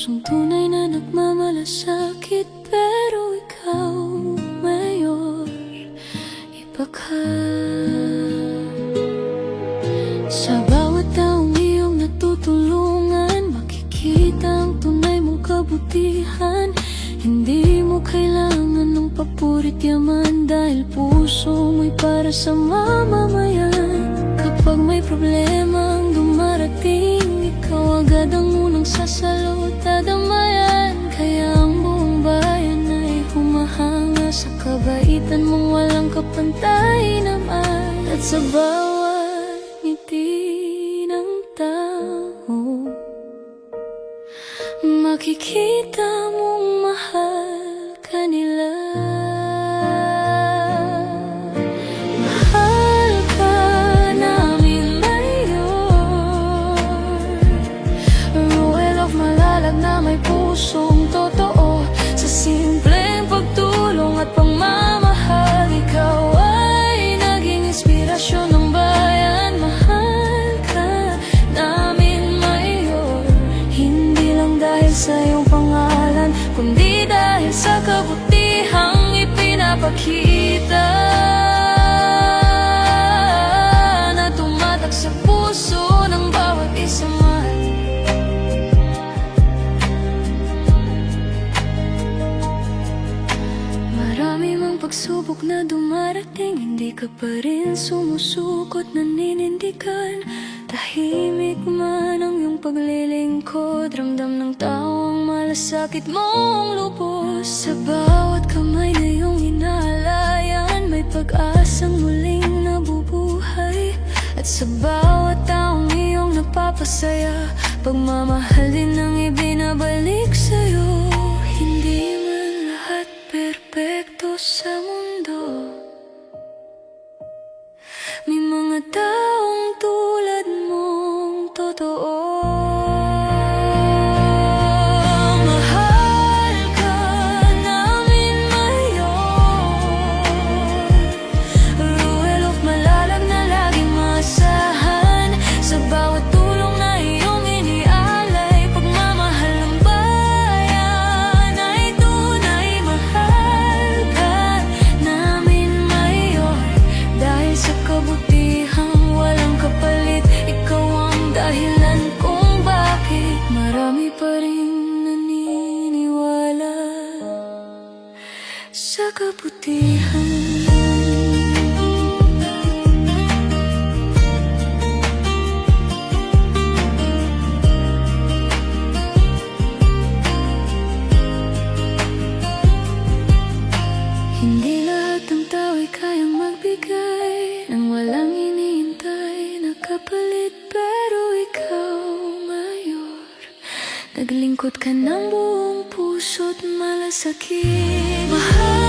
pusong tunay na nagmamalasakit. Pero ikaw, Mayor, iba ka. Sa bawat taong iyong natutulungan, makikita ang tunay mong kabutihan. Hindi mo kailangan ng papurit yaman, dahil puso mo'y para sa mamamayan. Kapag may problema ang dumarating, ikaw agad ang unang sasalot at damayan. Kaya ang buong bayan ay humahanga sa kabaitan mong walang kapantay naman. At sa bawat ngiti ng tao, makikita mong mahal ka nila. Mahal ka namin, Mayor. Ruel of Malalag na may pusong totoo. Sa simpleng pagtulong at pagmamahal, ikaw ay naging inspirasyon ng bayan. Mahal ka namin, Mayor. Hindi lang dahil sa iyong pangalan, kundi dahil sa kabutihang ipinapakita na tumatak sa puso ng bawat isa man. Marami mang pagsubok na dumarating, hindi ka pa rin sumusukot, naninindigan. Tahimik man ang iyong paglilingkod, ramdam ng tao ang malasakit mong lubos. Sa bawat kamay na iyong inaalayan, may pag-asang muling nabubuhay. At sa bawat taong iyong napapasaya, pagmamahal din ang ibinabalik sa'yo. Hindi man lahat perpekto sa mundo, may mga taong tulad mong totoo. Mahal ka namin, Mayor. Ruel of Malalag na laging maasahan. Sa bawat tulong na iyong inialay, pagmamahal ng bayan ay tunay. Mahal ka namin, Mayor. Dahil sa kabutihang walang kapalit, ikaw ang dahilan kung bakit marami pa rin naniniwala sa kabutihan. Hindi lahat ng tao ay kayang magbigay ng walang hinihintay na kapalit. Pero ikaw, Mayor, naglingkod ka ng buong puso't malasakit. Mahal